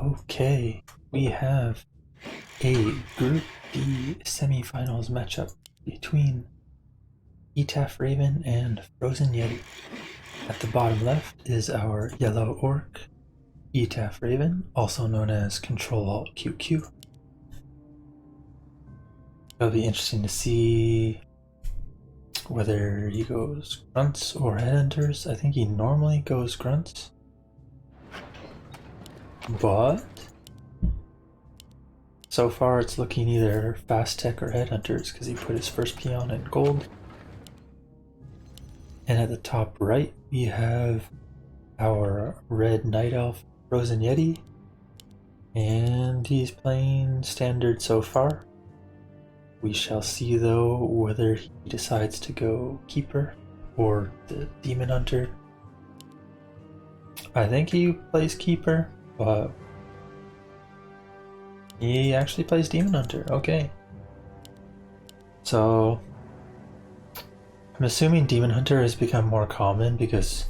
Okay, we have a Group D semifinals matchup between Etaphraven and FROZENYETI. At the bottom left is our yellow orc, Etaphraven, also known as Control-Alt-QQ. It'll be interesting to see whether he goes grunts or headhunters. I think he normally goes grunts, but so far it's looking either fast tech or headhunters because he put his first peon in gold. And at the top right we have our red night elf FROZENYETI, and he's playing standard so far. We shall see though whether he decides to go keeper or the demon hunter. I think he plays keeper, but he actually plays demon hunter. Okay, so I'm assuming demon hunter has become more common because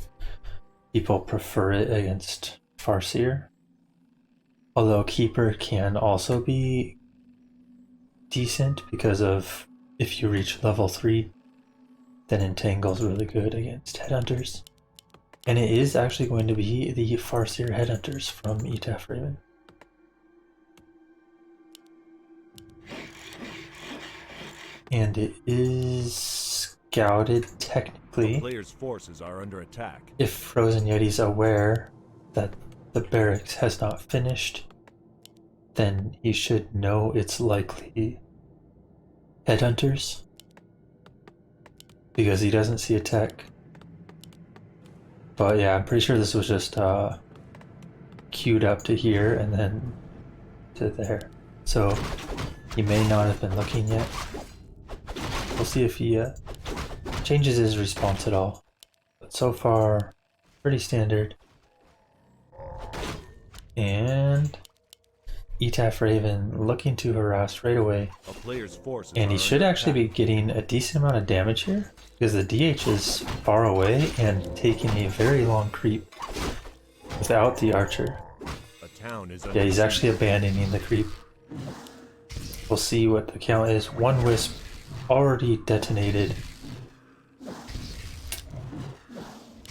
people prefer it against Farseer, although keeper can also be decent because of if you reach level 3 then Entangle's really good against headhunters, and it is actually going to be the Farseer headhunters from Etaphraven. And it is scouted technically. The player's forces are under attack. If FROZENYETI's aware that the barracks has not finished, then he should know it's likely headhunters because he doesn't see a tech. But yeah, I'm pretty sure this was just queued up to here and then to there, so he may not have been looking yet. We'll see if he changes his response at all, but so far pretty standard. And Etaphraven looking to harass right away, and he should actually be getting a decent amount of damage here because the DH is far away and taking a very long creep without the archer. Yeah, he's actually abandoning the creep. We'll see what the count is. One wisp already detonated.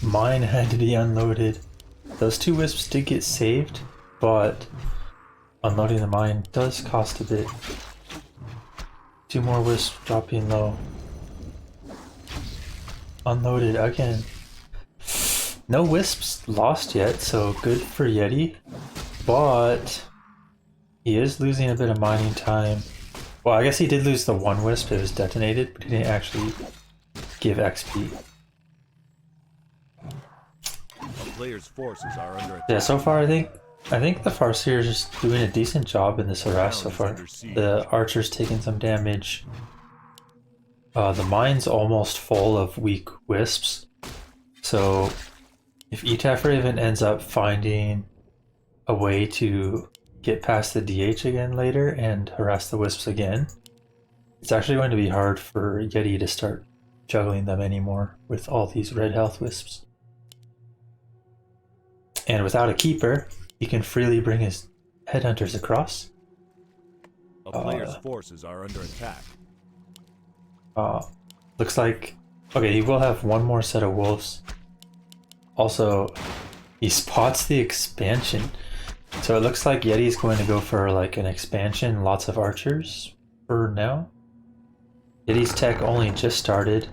Mine had to be unloaded. Those two wisps did get saved, but unloading the mine does cost a bit. Two more wisps dropping low. Unloaded again. No wisps lost yet, so good for Yeti, but he is losing a bit of mining time. Well, I guess he did lose the one wisp, it was detonated, but he didn't actually give XP. The player's forces are under attack. Yeah, so far I think the Farseer is just doing a decent job in this harass so far. The archer's taking some damage. The mine's almost full of weak wisps, so if Etaphraven ends up finding a way to get past the DH again later and harass the wisps again, it's actually going to be hard for Yeti to start juggling them anymore with all these red health wisps. And without a keeper, he can freely bring his headhunters across. A player's forces are under attack. Looks like, okay, he will have one more set of wolves. Also, he spots the expansion. So it looks like Yeti's going to go for like an expansion, lots of archers for now. Yeti's tech only just started.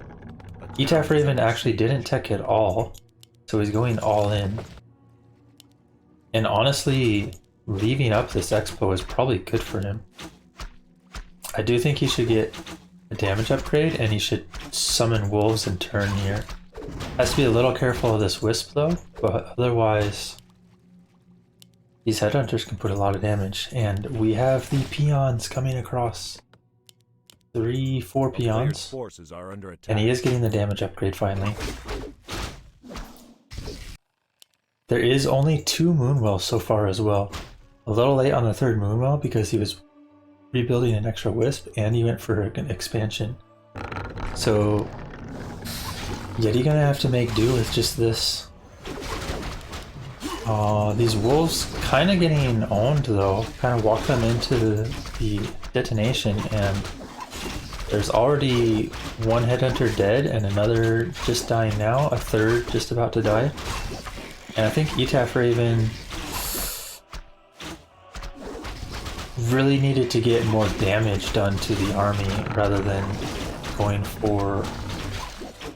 Etaphraven actually didn't tech at all, so he's going all in. And honestly, leaving up this expo is probably good for him. I do think he should get a damage upgrade, and he should summon wolves in turn here. Has to be a little careful of this wisp though, but otherwise these headhunters can put a lot of damage. And we have the peons coming across. 3-4 peons. And he is getting the damage upgrade finally. There is only 2 Moonwells so far as well. A little late on the 3rd Moonwell because he was rebuilding an extra wisp and he went for an expansion. So Yeti gonna have to make do with just this. These wolves kind of getting owned though. Kind of walked them into the detonation, and there's already one headhunter dead and another just dying now, a third just about to die. And I think Etaphraven really needed to get more damage done to the army rather than going for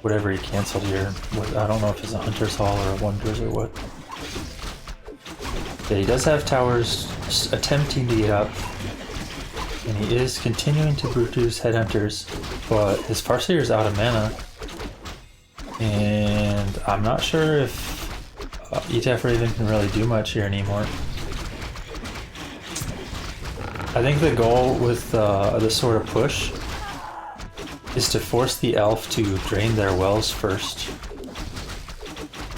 whatever he canceled here. I don't know if it's a Hunter's Hall or a Wonders or what. Yeah, he does have towers just attempting to get up, and he is continuing to produce headhunters, but his Farseer's out of mana, and I'm not sure if Etaphraven can really do much here anymore. I think the goal with this sort of push is to force the elf to drain their wells first,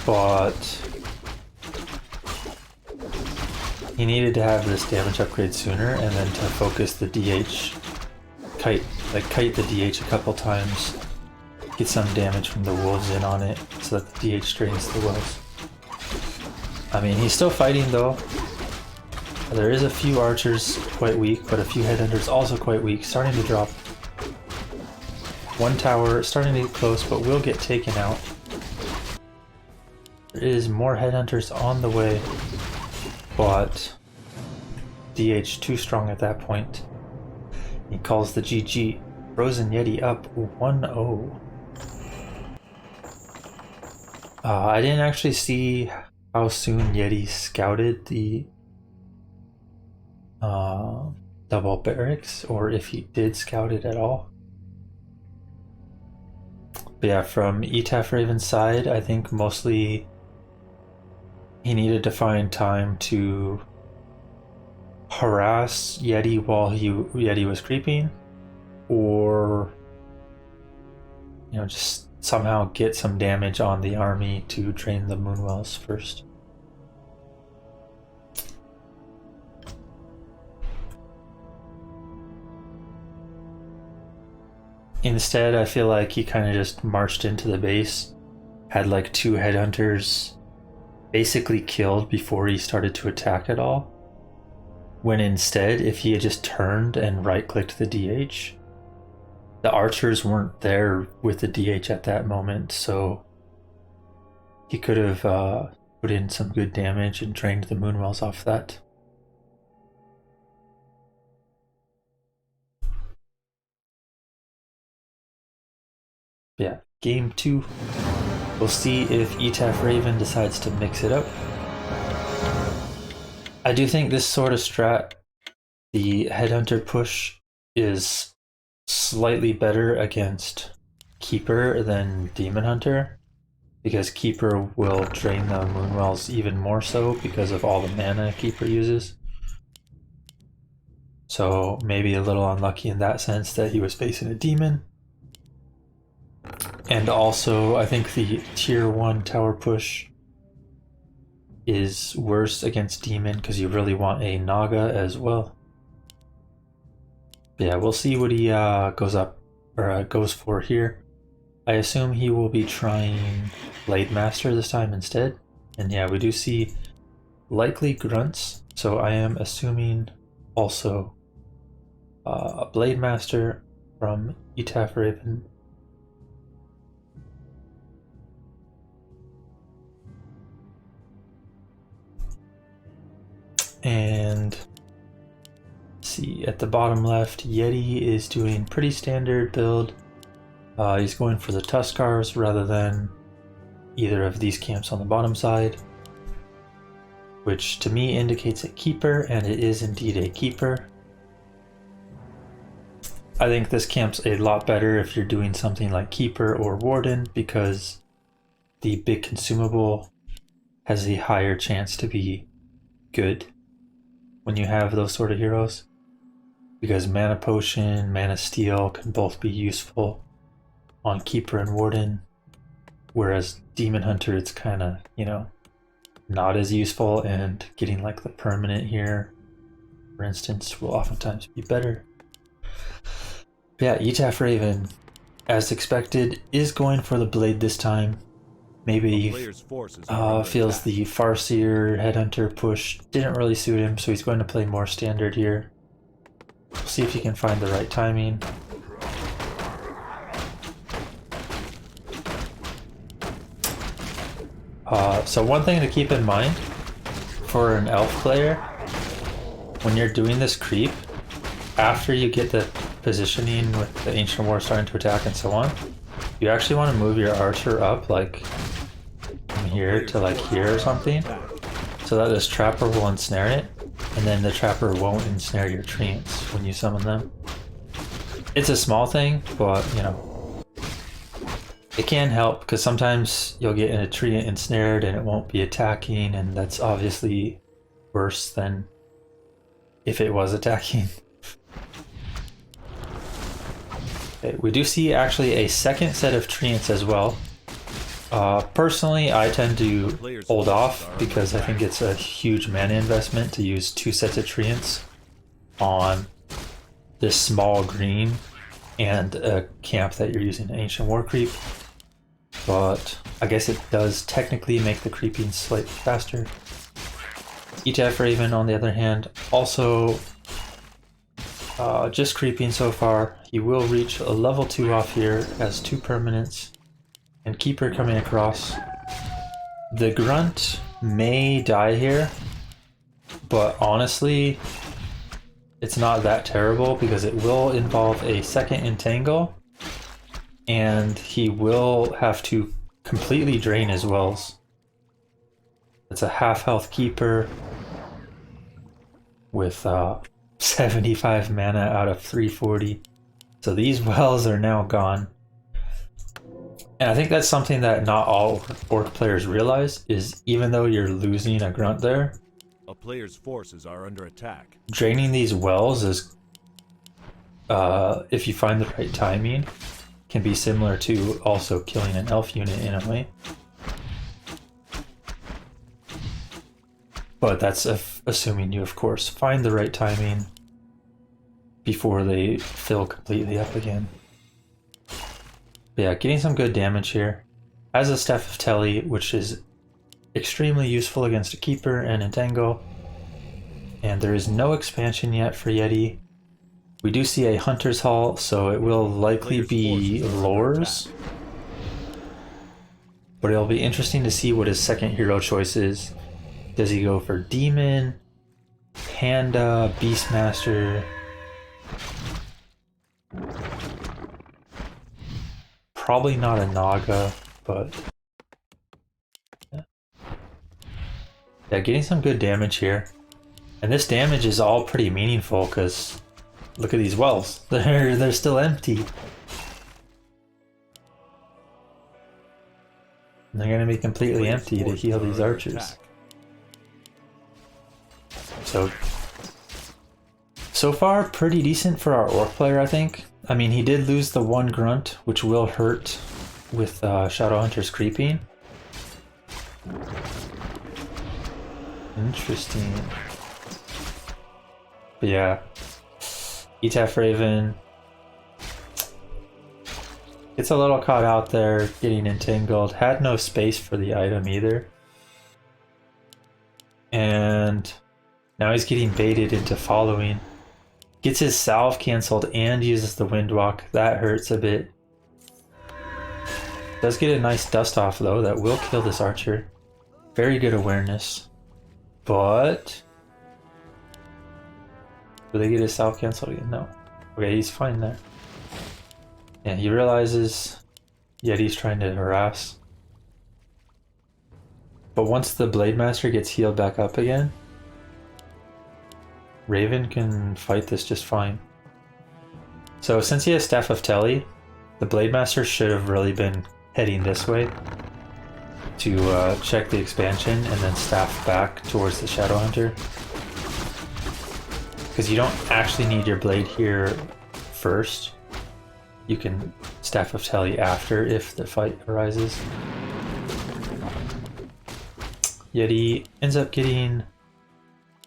but he needed to have this damage upgrade sooner, and then to focus the DH, kite the DH a couple times, get some damage from the wolves in on it, so that the DH drains the wells. I mean, he's still fighting though. There is a few archers quite weak, but a few headhunters also quite weak, starting to drop. One tower starting to get close, but will get taken out. There is more headhunters on the way, but DH too strong at that point. He calls the GG. FROZENYETI up 1-0. I didn't actually see how soon Yeti scouted the double barracks, or if he did scout it at all. But yeah, from Etaphraven's side, I think mostly he needed to find time to harass Yeti while Yeti was creeping, or just somehow get some damage on the army to drain the moonwells first. Instead, I feel like he kind of just marched into the base, had like 2 headhunters basically killed before he started to attack at all. When instead, if he had just turned and right-clicked the DH, the archers weren't there with the DH at that moment, so he could have put in some good damage and drained the moonwells off that. Yeah, game 2. We'll see if Etaphraven decides to mix it up. I do think this sort of strat, the headhunter push, is slightly better against Keeper than Demon Hunter, because Keeper will drain the moonwells even more so because of all the mana Keeper uses. So maybe a little unlucky in that sense that he was facing a demon. And also, I think the tier 1 tower push is worse against demon because you really want a Naga as well. But yeah, we'll see what he goes for here. I assume he will be trying Blade Master this time instead. And yeah, we do see likely grunts, so I am assuming also a Blade Master from Etaphraven. And see, at the bottom left, Yeti is doing pretty standard build. He's going for the Tuskars rather than either of these camps on the bottom side, which to me indicates a Keeper, and it is indeed a Keeper. I think this camp's a lot better if you're doing something like Keeper or Warden, because the big consumable has a higher chance to be good when you have those sort of heroes, because Mana Potion, Mana Steel can both be useful on Keeper and Warden, whereas Demon Hunter, it's kind of, not as useful, and getting like the permanent here, for instance, will oftentimes be better. But yeah, Etaphraven, as expected, is going for the blade this time. Maybe Player's forces are under feels attack. the Farseer Headhunter push didn't really suit him, so he's going to play more standard here. We'll see if he can find the right timing. So one thing to keep in mind for an elf player, when you're doing this creep, after you get the positioning with the Ancient War starting to attack and so on, you actually want to move your archer up like from here to like here or something, so that this trapper will ensnare it, and then the trapper won't ensnare your treants when you summon them. It's a small thing, but you know, it can help because sometimes you'll get a treant ensnared and it won't be attacking, and that's obviously worse than if it was attacking. Okay, we do see actually a second set of treants as well. Personally, I tend to hold off because I think it's a huge mana investment to use 2 sets of treants on this small green and a camp that you're using Ancient War creep. But I guess it does technically make the creeping slightly faster. Etaphraven, on the other hand, also just creeping so far. He will reach a level 2 off here, has 2 permanents, and Keeper coming across. The Grunt may die here, but honestly, it's not that terrible because it will involve a second Entangle, and he will have to completely drain his wells. It's a half health Keeper with 75 mana out of 340. So these wells are now gone. And I think that's something that not all Orc players realize, is even though you're losing a Grunt there, A player's forces are under attack. draining these wells is, if you find the right timing, can be similar to also killing an elf unit in a way. But that's assuming you, of course, find the right timing before they fill completely up again. But yeah, getting some good damage here. Has a Staff of Telly, which is extremely useful against a Keeper and Entangle. And there is no expansion yet for Yeti. We do see a Hunter's Hall, so it will likely be lures. But it'll be interesting to see what his second hero choice is. Does he go for Demon, Panda, Beastmaster? Probably not a Naga, but yeah, getting some good damage here. And this damage is all pretty meaningful because look at these wells. They're still empty. And they're going to be completely empty to heal these archers. So far, pretty decent for our Orc player, I think. I mean, he did lose the 1 Grunt, which will hurt with Shadowhunters creeping. Interesting. But yeah, Etaphraven gets a little caught out there, getting entangled. Had no space for the item either. And now he's getting baited into following. Gets his salve cancelled and uses the Windwalk. That hurts a bit. Does get a nice dust off though, that will kill this archer. Very good awareness. But will they get his salve cancelled again? No. Okay, he's fine there. Yeah, he realizes Yeti's trying to harass. But once the Blade Master gets healed back up again, Raven can fight this just fine. So since he has Staff of Telly, the Blade Master should have really been heading this way to check the expansion and then staff back towards the Shadowhunter. Because you don't actually need your blade here first. You can Staff of Telly after if the fight arises. Yeti ends up getting...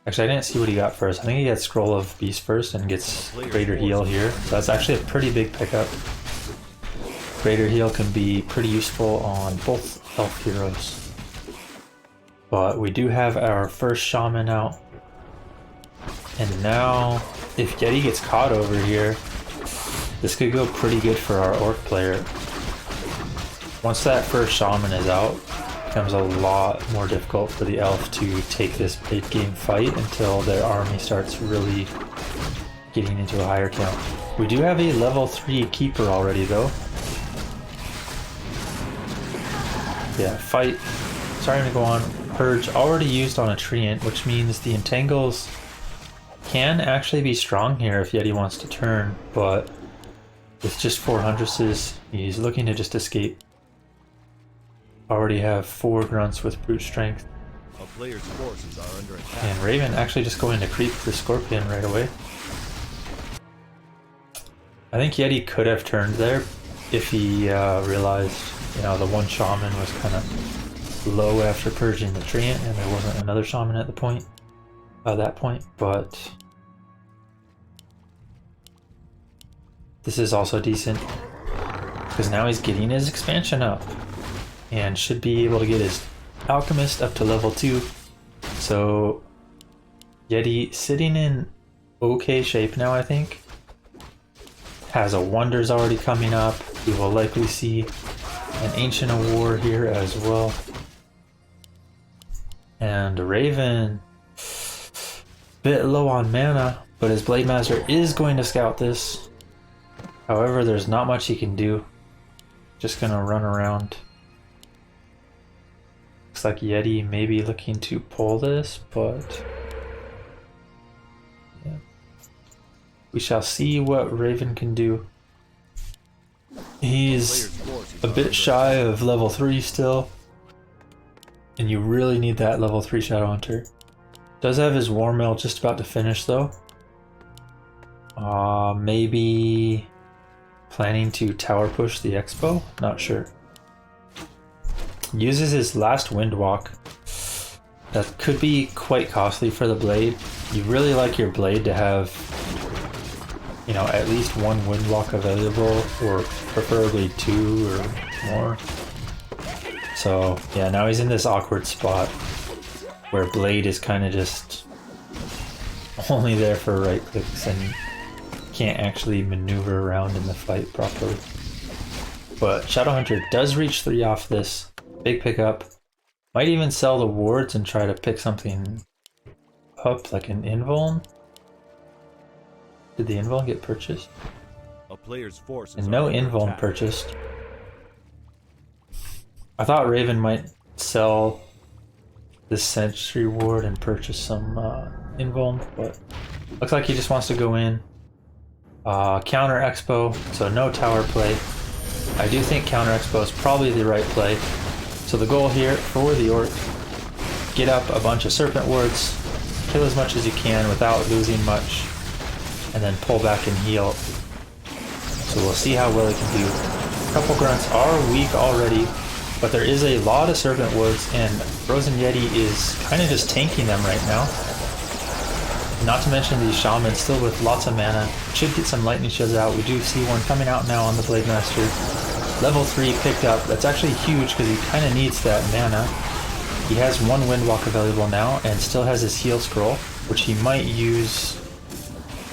Actually, I didn't see what he got first. I think he got Scroll of Beast first and gets Greater Heal here. So that's actually a pretty big pickup. greater heal can be pretty useful on both elf heroes. But we do have our first shaman out. And now, if Yeti gets caught over here, this could go pretty good for our orc player. Once that first shaman is out, it becomes a lot more difficult for the elf to take this big game fight until their army starts really getting into a higher count. We do have a level 3 keeper already though. Yeah, fight starting to go on. Purge already used on a treant, which means the entangles can actually be strong here if Yeti wants to turn, but with just 4 huntresses, he's looking to just escape. Already have 4 grunts with brute strength. A player's forces are under attack. And Raven actually just going to creep the scorpion right away. I think Yeti could have turned there if he realized, you know, the one shaman was kind of low after purging the treant and there wasn't another shaman at that point, but this is also decent because now he's getting his expansion up and should be able to get his alchemist up to level 2. So Yeti sitting in okay shape now, I think. Has a wonders already coming up. We will likely see an ancient of war here as well. And Raven, bit low on mana, but his Blade Master is going to scout this. However, there's not much he can do. Just gonna run around. Looks like Yeti may be looking to pull this, but yeah. We shall see what Raven can do. He's a bit shy of level 3 still. And you really need that level 3 Shadow Hunter. Does have his War Mill just about to finish though. Maybe planning to tower push the Expo? Not sure. Uses his last Windwalk. That could be quite costly for the blade. You really like your blade to have, you know, at least 1 Windwalk available, or preferably 2 or more. So yeah, now he's in this awkward spot where blade is kind of just only there for right clicks and can't actually maneuver around in the fight properly. But Shadowhunter does reach 3 off this. Big pickup. Might even sell the wards and try to pick something up like an invuln. Did the invuln get purchased? A player's forces And no are under invuln attack. purchased. I thought Raven might sell this Sentry Ward and purchase some invuln, but looks like he just wants to go in. Counter Expo, so no tower play. I do think Counter Expo is probably the right play. So the goal here for the Orc, get up a bunch of Serpent Wards, kill as much as you can without losing much, and then pull back and heal. So we'll see how well he can do. A couple grunts are weak already, but there is a lot of Serpent Wards, and FROZENYETI is kind of just tanking them right now. Not to mention these Shamans still with lots of mana. Should get some Lightning Shields out. We do see one coming out now on the Blade Master. Level 3 picked up. That's actually huge because he kind of needs that mana. He has 1 Windwalk available now and still has his Heal Scroll, which he might use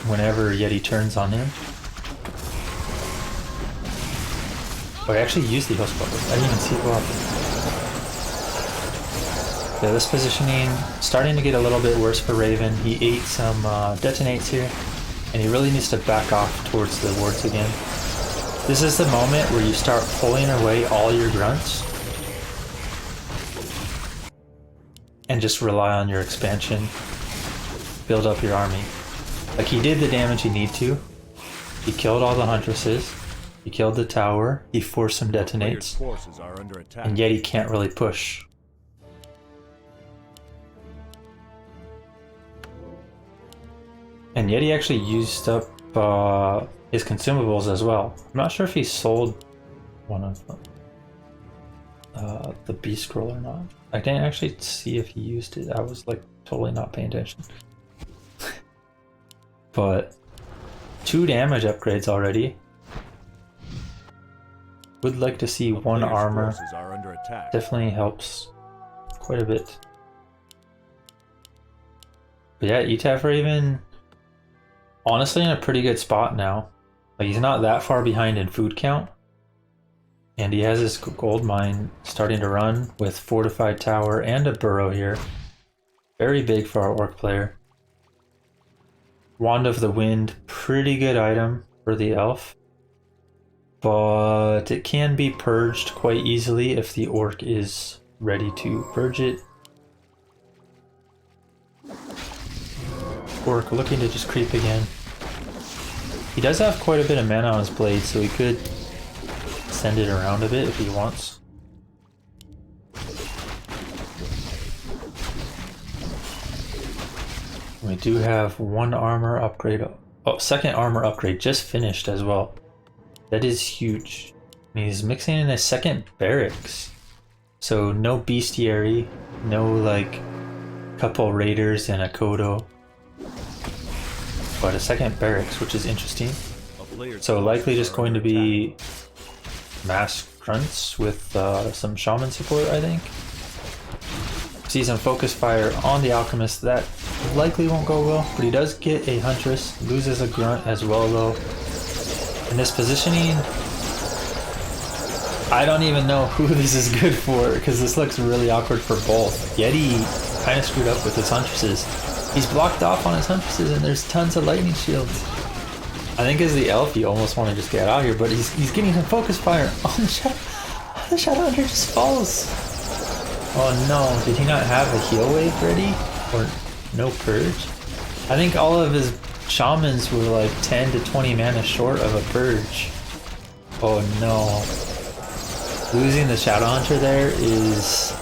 whenever Yeti turns on him. Oh, I actually used the Heal Scroll. I didn't even see it go up. Yeah, this positioning starting to get a little bit worse for Raven. He ate some detonates here, and he really needs to back off towards the wards again. This is the moment where you start pulling away all your grunts and just rely on your expansion. Build up your army. Like, he did the damage he need to. He killed all the huntresses. He killed the tower. He forced some detonates. Forces are under attack. And yet he can't really push. And Yeti actually used up his consumables as well. I'm not sure if he sold one of them, the Beast Scroll or not. I didn't actually see if he used it. I was like totally not paying attention. But 2 damage upgrades already. Would like to see A one player's armor. forces are under attack. Definitely helps quite a bit. But yeah, Etaphraven, honestly in a pretty good spot now. Like, he's not that far behind in food count. And he has his gold mine starting to run with fortified tower and a burrow here. Very big for our orc player. Wand of the Wind, pretty good item for the elf. But it can be purged quite easily if the orc is ready to purge it. Orc looking to just creep again. He does have quite a bit of mana on his blade, so he could send it around a bit if he wants. We do have one armor upgrade. Oh, second armor upgrade just finished as well. That is huge. And he's mixing in a second barracks. So no bestiary, no like couple raiders and a Kodo. But a second barracks, which is interesting. So likely just going to be mass grunts with some shaman support, I think. See some focus fire on the alchemist. That likely won't go well, but he does get a huntress, loses a grunt as well though. In this positioning, I don't even know who this is good for, because this looks really awkward for both. Yeti kind of screwed up with his huntresses. He's blocked off on his huntresses and there's tons of lightning shields. I think as the elf you almost want to just get out here, but he's getting some focus fire on the shadow. The shadow hunter just falls. Oh no, did he not have a heal wave ready? Or no purge? I think all of his shamans were like 10 to 20 mana short of a purge. Oh no. Losing the shadow hunter there is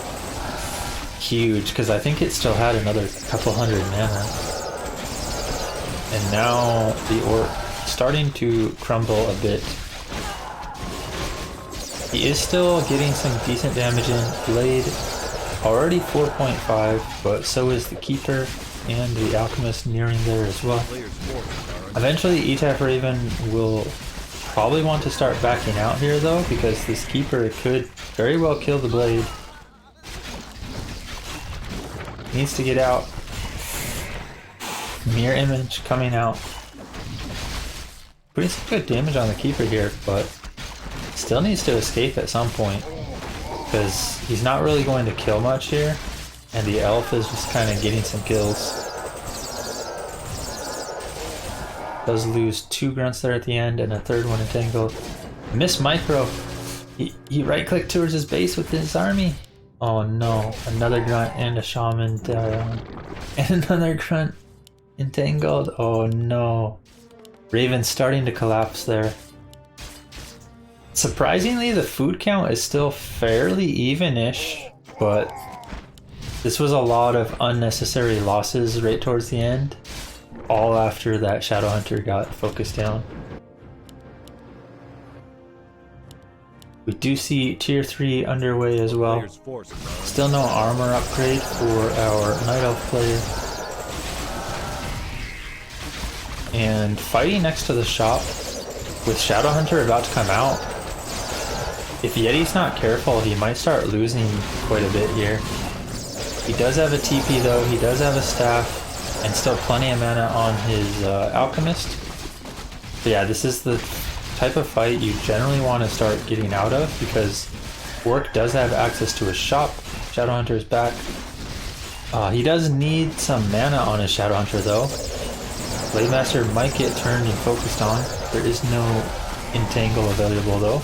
huge, because I think it still had another couple hundred mana. And now the orc starting to crumble a bit. He is still getting some decent damage in. Blade already 4.5, but so is the Keeper and the Alchemist nearing there as well. Eventually Etaphraven will probably want to start backing out here though, because this Keeper could very well kill the Blade. Needs to get out. Mirror image coming out. Putting some good damage on the Keeper here, but still needs to escape at some point, because he's not really going to kill much here, and the elf is just kind of getting some kills. Does lose 2 grunts there at the end and a third one entangled. Miss micro. He right clicked towards his base with his army. Oh no, another grunt and a shaman down. And another grunt entangled. Oh no. Raven's starting to collapse there. Surprisingly, the food count is still fairly even-ish, but this was a lot of unnecessary losses right towards the end, all after that Shadow Hunter got focused down. We do see tier 3 underway as well. Still no armor upgrade for our Night Elf player. And fighting next to the shop with Shadow Hunter about to come out. If Yeti's not careful, he might start losing quite a bit here. He does have a TP though, he does have a staff, and still plenty of mana on his Alchemist. But yeah, this is the type of fight you generally want to start getting out of, because Orc does have access to his shop. Shadow Hunter is back. He does need some mana on his Shadow Hunter though. Blade Master might get turned and focused on. There is no entangle available though.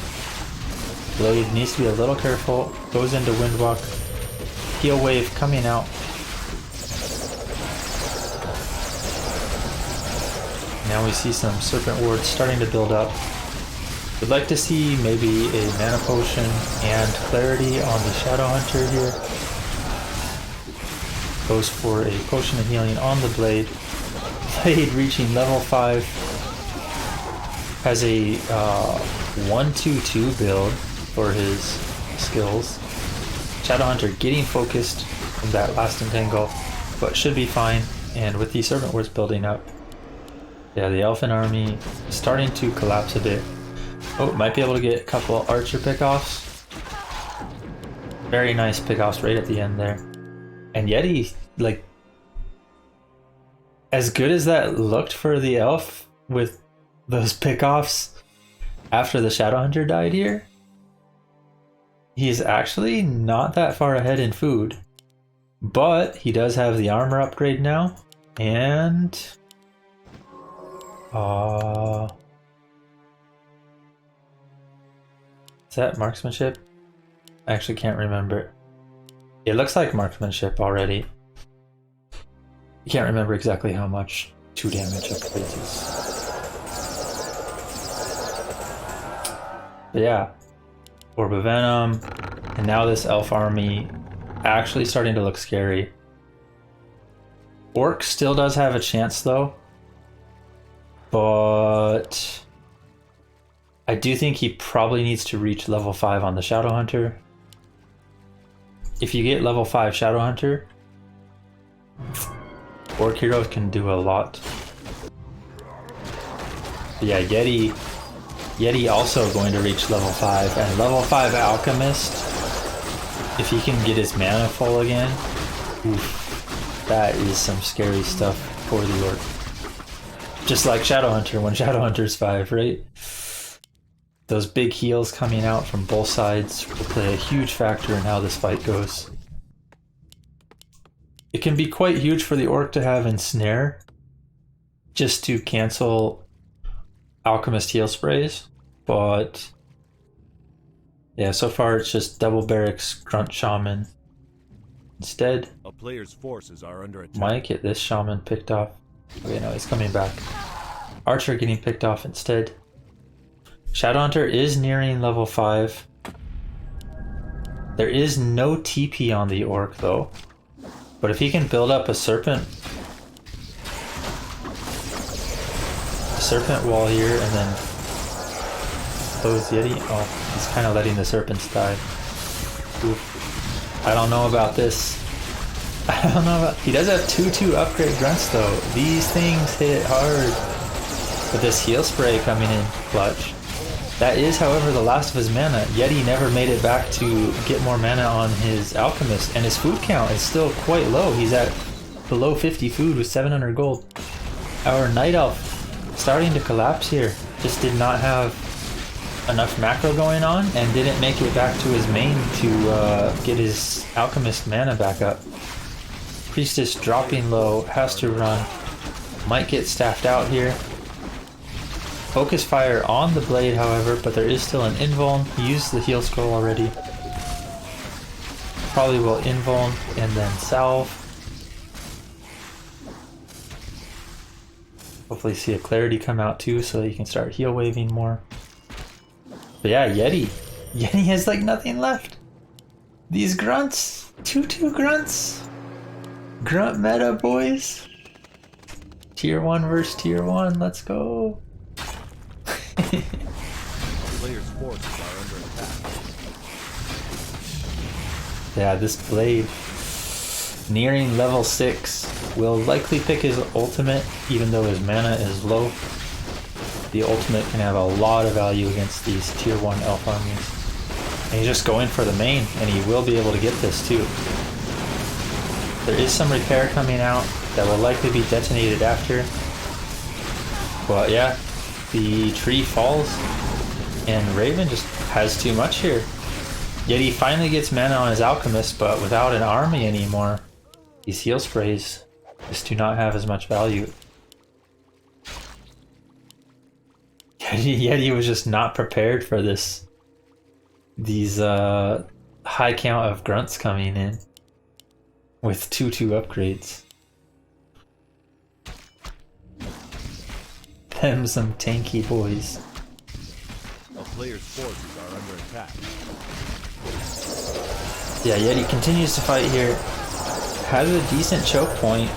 Blade needs to be a little careful. Goes into Windwalk. Heal Wave coming out. Now we see some Serpent Wards starting to build up. Would like to see maybe a Mana Potion and Clarity on the Shadow Hunter here. Goes for a Potion of Healing on the Blade. Blade reaching level 5. Has a 1-2-2 build for his skills. Shadow Hunter getting focused from that last entangle, but should be fine. And with the Serpent Wards building up, yeah, the Elfin army is starting to collapse a bit. Oh, might be able to get a couple archer pickoffs. Very nice pickoffs right at the end there. And Yeti, like, as good as that looked for the elf with those pickoffs after the Shadowhunter died here, he's actually not that far ahead in food. But he does have the armor upgrade now, and is that marksmanship? I actually can't remember. It looks like marksmanship already. You can't remember exactly how much 2 damage upgrades is. But yeah, Orb of Venom, and now this elf army actually starting to look scary. Orc still does have a chance though, but I do think he probably needs to reach level 5 on the Shadowhunter. If you get level 5 Shadowhunter, Orc heroes can do a lot. But yeah, Yeti also going to reach level 5, and level 5 Alchemist, if he can get his mana full again, oof, that is some scary stuff for the Orc. Just like Shadowhunter when Shadowhunter's 5, right? Those big heals coming out from both sides will play a huge factor in how this fight goes. It can be quite huge for the Orc to have Ensnare, just to cancel Alchemist heal sprays, but yeah, so far it's just double barracks Grunt Shaman. Instead, a player's forces are under attack. Might get this Shaman picked off. Okay, no, he's coming back. Archer getting picked off instead. Shadowhunter is nearing level 5. There is no TP on the Orc though, but if he can build up a serpent wall here and then close Yeti. Oh, he's kind of letting the serpents die. Oof. I don't know about this. I don't know about... He does have 2/2 upgrade grunts though. These things hit hard. With this heal spray coming in clutch. That is, however, the last of his mana. Yeti never made it back to get more mana on his Alchemist, and his food count is still quite low. He's at below 50 food with 700 gold. Our Night Elf starting to collapse here. Just did not have enough macro going on and didn't make it back to his main to get his Alchemist mana back up. Priestess dropping low, has to run. Might get staffed out here. Focus fire on the blade, however, but there is still an invuln. He used the heal scroll already. Probably will invuln and then salve. Hopefully see a clarity come out too so that you can start heal waving more. But yeah, Yeti has like nothing left. These grunts, 2/2 grunts. Grunt meta, boys. Tier 1 versus tier 1, let's go. Players' forces are under attack. Yeah, this blade nearing level 6 will likely pick his ultimate, even though his mana is low. The ultimate can have a lot of value against these tier 1 elf armies. And he's just going for the main, and he will be able to get this too. There is some repair coming out that will likely be detonated after. But yeah, the tree falls, and Raven just has too much here. Yet he finally gets mana on his Alchemist, but without an army anymore, these heal sprays just do not have as much value. Yet he was just not prepared for these high count of grunts coming in with 2/2 upgrades. Them some tanky boys. A player's forces are under attack. Yeah, Yeti continues to fight here. Has a decent choke point,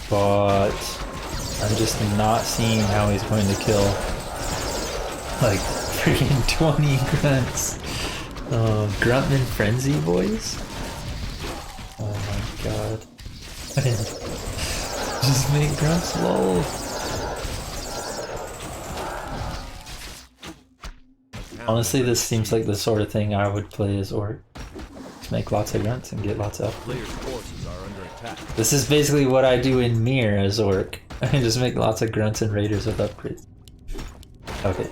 but I'm just not seeing how he's going to kill like freaking 20 grunts. Gruntman Frenzy, boys. Oh my god. Just make grunts lol. Honestly, this seems like the sort of thing I would play as Orc. Just make lots of grunts and get lots of upgrades. Player's forces are under attack. This is basically what I do in Mir as Orc. I just make lots of grunts and raiders with upgrades. Okay.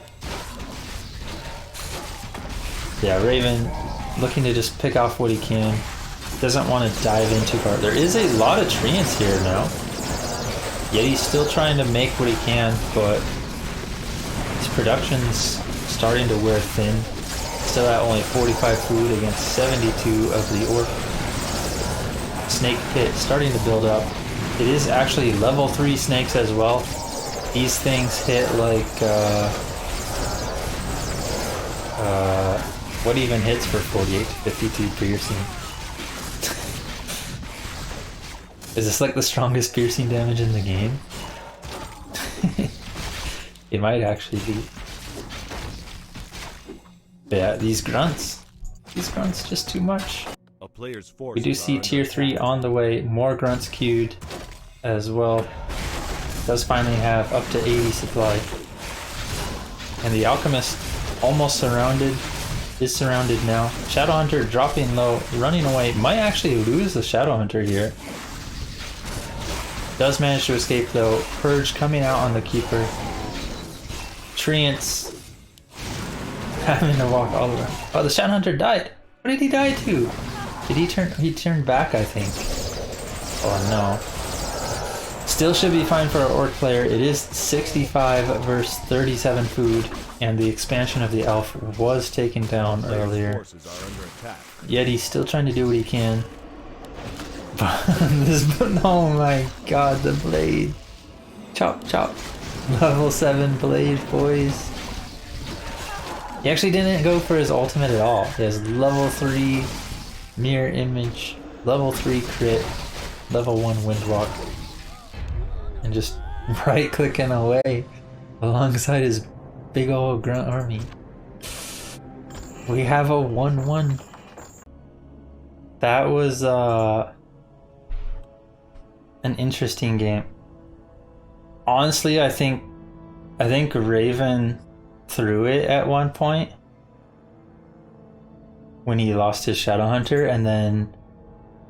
Yeah, Raven looking to just pick off what he can. Doesn't want to dive in too far. There is a lot of treants here now. Yet he's still trying to make what he can, but his production's starting to wear thin. Still at only 45 food against 72 of the Orc. Snake pit starting to build up. It is actually level 3 snakes as well. These things hit like what even hits for 48 to 52 piercing? Is this like the strongest piercing damage in the game? It might actually be. But yeah, these grunts just too much. A player's We forces do see are tier under 3 attack. on the way, more grunts queued as well. Does finally have up to 80 supply. And the alchemist almost surrounded, is surrounded now. Shadowhunter dropping low, running away, might actually lose the Shadowhunter here. Does manage to escape though. Purge coming out on the keeper. Treants having to walk all around. Oh, the Shadowhunter died. What did he die to? Did he turn? He turned back, I think. Oh no. Still should be fine for our Orc player. It is 65 versus 37 food, and the expansion of the elf was taken down Player's earlier. forces are under attack. Yet he's still trying to do what he can. Oh my god, the blade. Chop, chop. Level 7 blade, boys. He actually didn't go for his ultimate at all. He has level 3 mirror image, level 3 crit, level 1 windwalk. And just right clicking away alongside his big old grunt army. We have a 1-1. That was an interesting game. Honestly, I think Raven threw it at one point when he lost his Shadowhunter and then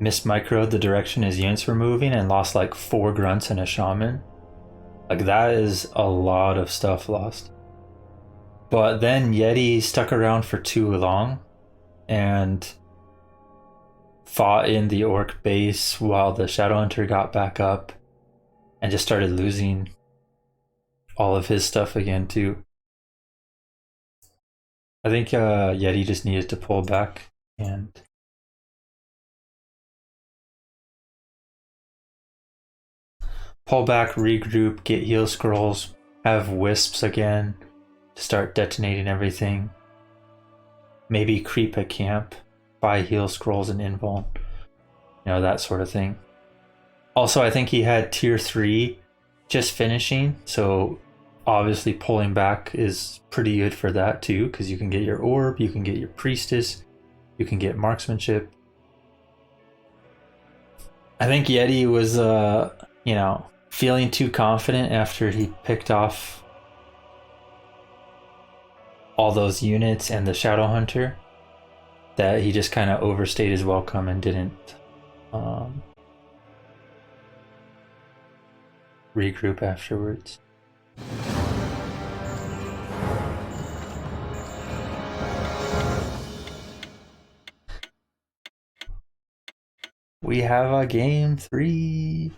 mismicroed the direction his units were moving and lost like 4 grunts and a shaman. Like that is a lot of stuff lost. But then Yeti stuck around for too long and fought in the Orc base while the Shadowhunter got back up and just started losing all of his stuff again too. I think Yeti just needed to pull back and pull back, regroup, get heal scrolls, have wisps again to start detonating everything. Maybe creep a camp, buy heal scrolls and invuln, you know, that sort of thing. Also, I think he had tier 3 just finishing, so obviously pulling back is pretty good for that too, because you can get your orb, you can get your priestess, you can get marksmanship. I think Yeti was you know, feeling too confident after he picked off all those units and the Shadowhunter, that he just kind of overstayed his welcome and didn't regroup afterwards. We have a game 3.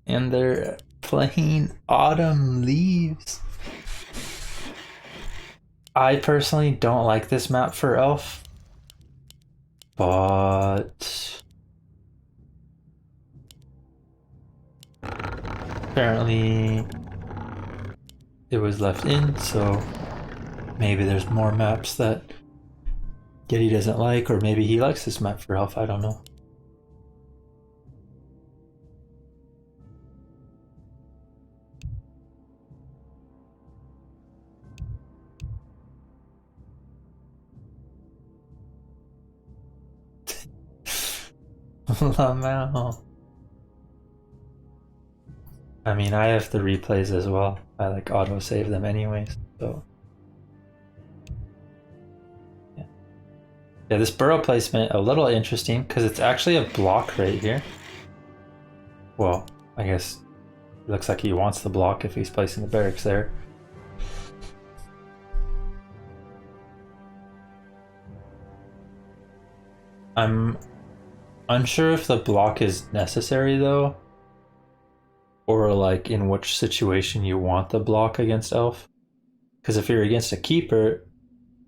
And they're playing Autumn Leaves. I personally don't like this map for Elf, but apparently it was left in, so maybe there's more maps that Yeti doesn't like, or maybe he likes this map for Elf, I don't know. Lamau. I mean, I have the replays as well. I like auto save them anyways, so. Yeah, this burrow placement, a little interesting because it's actually a block right here. Well, I guess it looks like he wants the block if he's placing the barracks there. I'm unsure if the block is necessary though, or like in which situation you want the block against elf. Because if you're against a keeper,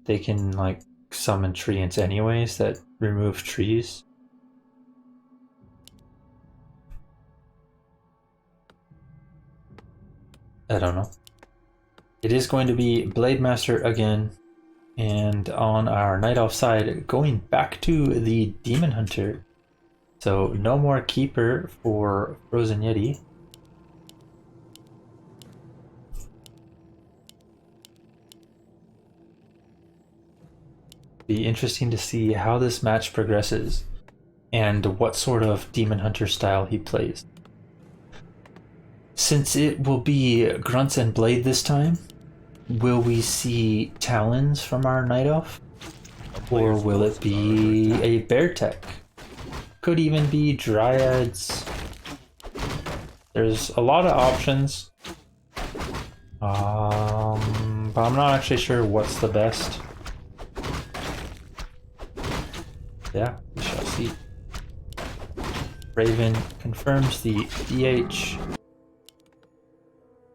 they can like summon treants anyways that remove trees. I don't know. It is going to be Blade Master again, and on our Night Elf side, going back to the Demon Hunter. So no more Keeper for FROZENYETI. Be interesting to see how this match progresses and what sort of Demon Hunter style he plays. Since it will be Grunts and Blade this time, will we see Talons from our Night Elf? Or will it be a Bear Tech? Could even be Dryads. There's a lot of options. But I'm not actually sure what's the best. Yeah, we shall see. Raven confirms the DH.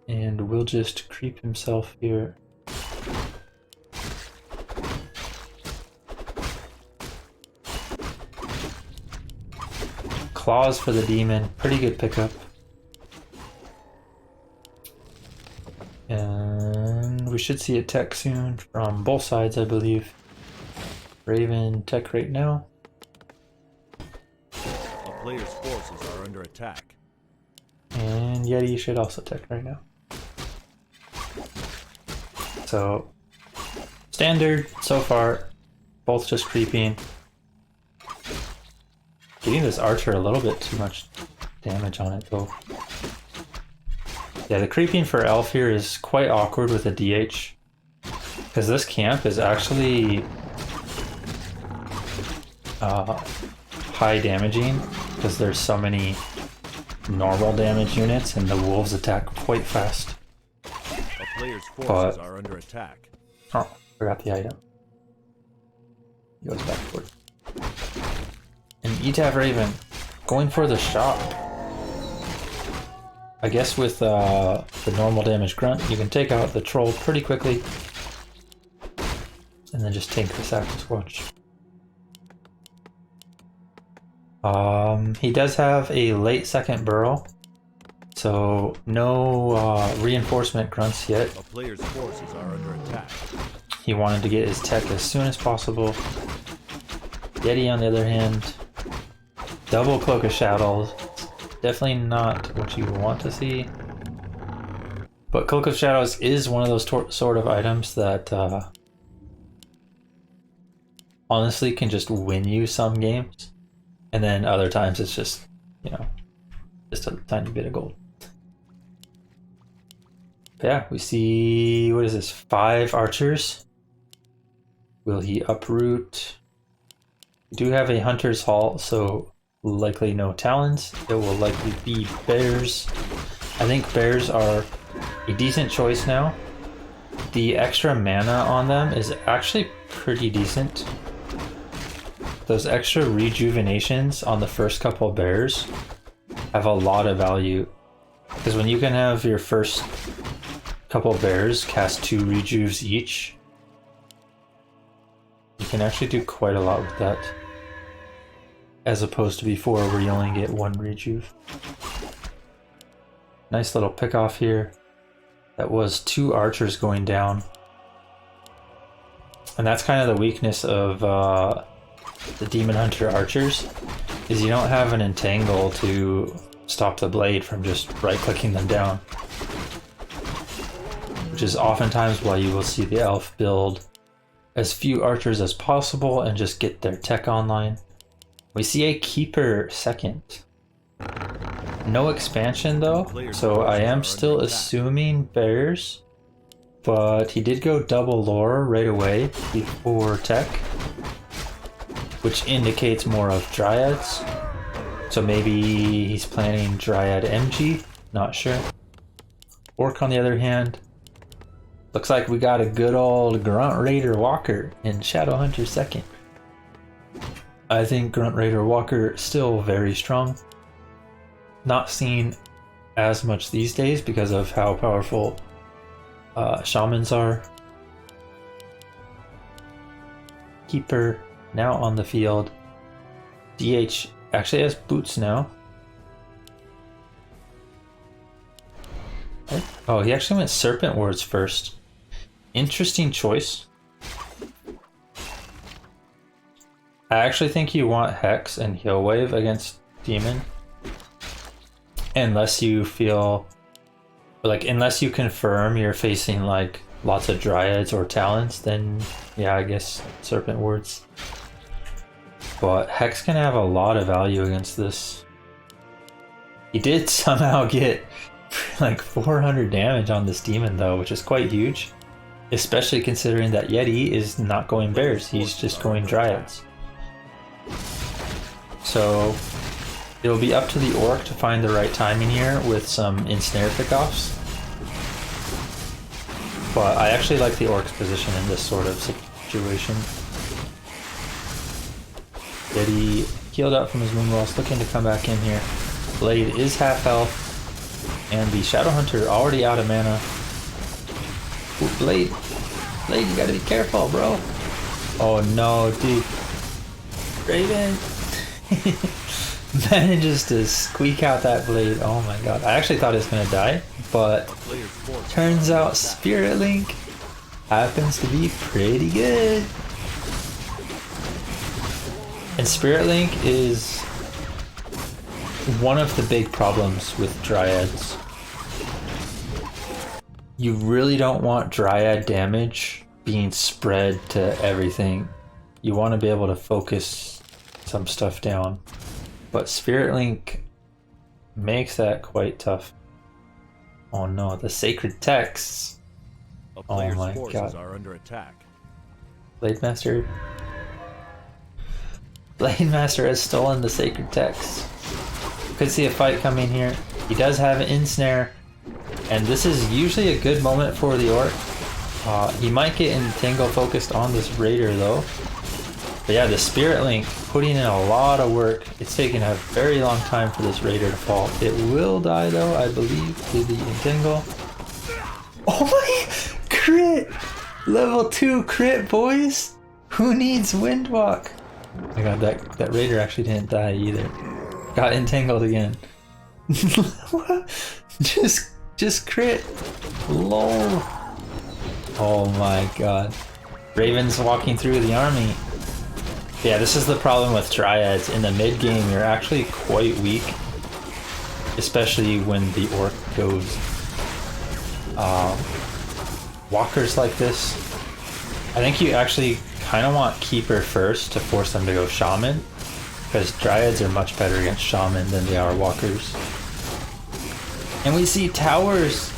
And we'll just creep himself here. Claws for the demon, pretty good pickup. And we should see a tech soon from both sides, I believe. Raven tech right now. A player's forces are under attack. And Yeti should also tech right now. So, standard so far, both just creeping. Getting this archer a little bit too much damage on it though. Yeah, the creeping for elf here is quite awkward with a DH. Because this camp is actually high damaging because there's so many normal damage units and the wolves attack quite fast. A player's forces are under attack. Oh, forgot the item. He goes backward. And Etaphraven going for the shot. I guess with the normal damage grunt, you can take out the troll pretty quickly. And then just tank the Sasquatch. He does have a late second burrow. So no reinforcement grunts yet. A player's forces are under attack. He wanted to get his tech as soon as possible. Yeti on the other hand, double Cloak of Shadows. Definitely not what you want to see. But Cloak of Shadows is one of those sort of items that honestly can just win you some games. And then other times it's just, you know, just a tiny bit of gold. But yeah, we see, what is this, 5 archers. Will he uproot? We do have a Hunter's Hall, so likely no Talons. It will likely be bears. I think bears are a decent choice now. The extra mana on them is actually pretty decent. Those extra rejuvenations on the first couple bears have a lot of value. Because when you can have your first couple bears cast 2 rejuves each, you can actually do quite a lot with that. As opposed to before where you only get 1 rejuve. Nice little pick off here. That was 2 archers going down. And that's kind of the weakness of the Demon Hunter archers, is you don't have an entangle to stop the blade from just right-clicking them down. Which is oftentimes why you will see the elf build as few archers as possible and just get their tech online. We see a keeper second. No expansion though, so I am still assuming bears. But he did go double lore right away before tech, which indicates more of dryads. So maybe he's planning dryad MG, not sure. Orc on the other hand, looks like we got a good old Grunt Raider Walker in Shadowhunter second. I think Grunt Raider Walker still very strong. Not seen as much these days because of how powerful shamans are. Keeper now on the field. DH actually has boots now. Oh, he actually went Serpent Wards first. Interesting choice. I actually think you want Hex and Heal Wave against Demon. Unless you feel like, unless you confirm you're facing like lots of Dryads or Talons, then yeah, I guess Serpent Wards. But Hex can have a lot of value against this. He did somehow get like 400 damage on this demon though, which is quite huge. Especially considering that Yeti is not going bears, he's just going Dryads. So it'll be up to the Orc to find the right timing here with some ensnare pickoffs. But I actually like the Orc's position in this sort of situation. Yeti healed up from his Moonwells, looking to come back in here. Blade is half health. And the Shadowhunter already out of mana. Ooh, Blade. Blade, you gotta be careful, bro. Oh no, dude. Raven manages to squeak out that Blade. Oh my god. I actually thought it was gonna die, but turns out Spirit Link happens to be pretty good. And Spirit Link is one of the big problems with Dryads. You really don't want Dryad damage being spread to everything. You want to be able to focus some stuff down. But Spirit Link makes that quite tough. Oh no, the sacred texts. Oh my god. Are under attack. Blade Master has stolen the sacred texts. Could see a fight coming here. He does have an ensnare, and this is usually a good moment for the Orc. He might get entangle focused on this Raider though. But yeah, the Spirit Link putting in a lot of work. It's taken a very long time for this Raider to fall. It will die though, I believe, to the entangle. Oh my! Crit! Level 2 crit, boys! Who needs Windwalk? Oh my god, that Raider actually didn't die either. Got entangled again. just crit. Lol. Oh my god. Raven's walking through the army. Yeah, this is the problem with Dryads. In the mid game, you're actually quite weak. Especially when the Orc goes walkers like this. I think you actually kind of want Keeper first to force them to go Shaman. Because Dryads are much better against Shaman than they are Walkers. And we see towers.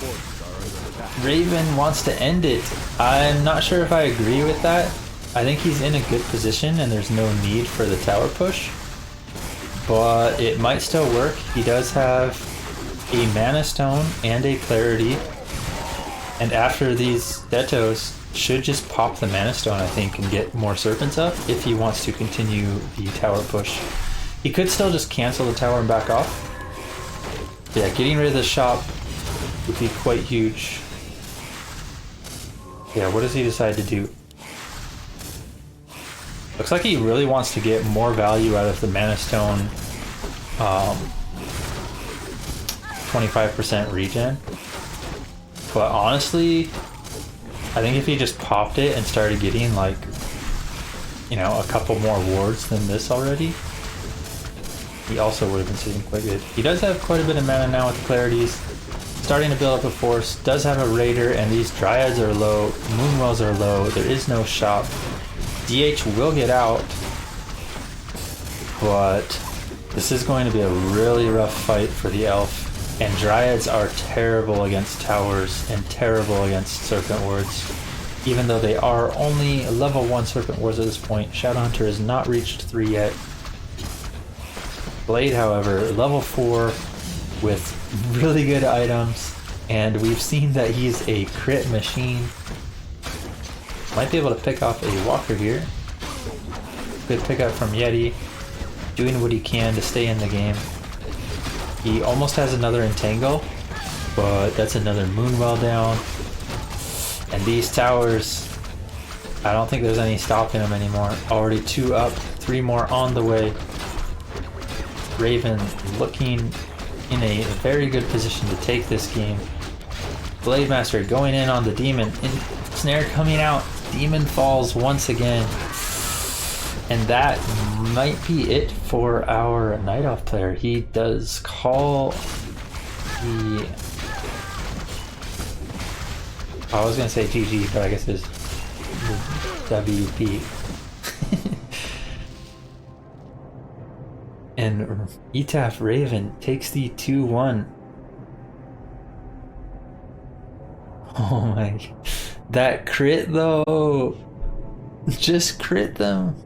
Raven wants to end it. I'm not sure if I agree with that. I think he's in a good position and there's no need for the tower push. But it might still work. He does have a Mana Stone and a Clarity. And after these Detos, should just pop the Mana Stone, I think, and get more Serpents up if he wants to continue the tower push. He could still just cancel the tower and back off. But yeah, getting rid of the shop would be quite huge. Yeah, what does he decide to do? Looks like he really wants to get more value out of the Mana Stone 25% regen. But honestly, I think if he just popped it and started getting like, you know, a couple more wards than this already, he also would have been sitting quite good. He does have quite a bit of mana now with the Clarities. Starting to build up a force, does have a Raider, and these Dryads are low, Moonwells are low, there is no shop. DH will get out, but This is going to be a really rough fight for the elf, and dryads are terrible against towers and terrible against serpent wards. Even though they are only level 1 serpent wards at this point, Shadowhunter has not reached 3 yet. Blade, however, level 4 with really good items, and we've seen that he's a crit machine. Might be able to pick off a walker here. Good pickup from Yeti, doing what he can to stay in the game. He almost has another entangle, but that's another Moonwell down. And these towers, I don't think there's any stopping them anymore. Already 2 up, 3 more on the way. Raven looking in a very good position to take this game. Blade Master going in on the demon. Snare coming out. Demon falls once again. And that might be it for our Night Elf player. He does call the... I was going to say GG, but I guess it's WP. And Etaphraven takes the 2-1. Oh my... That crit though! Just crit them!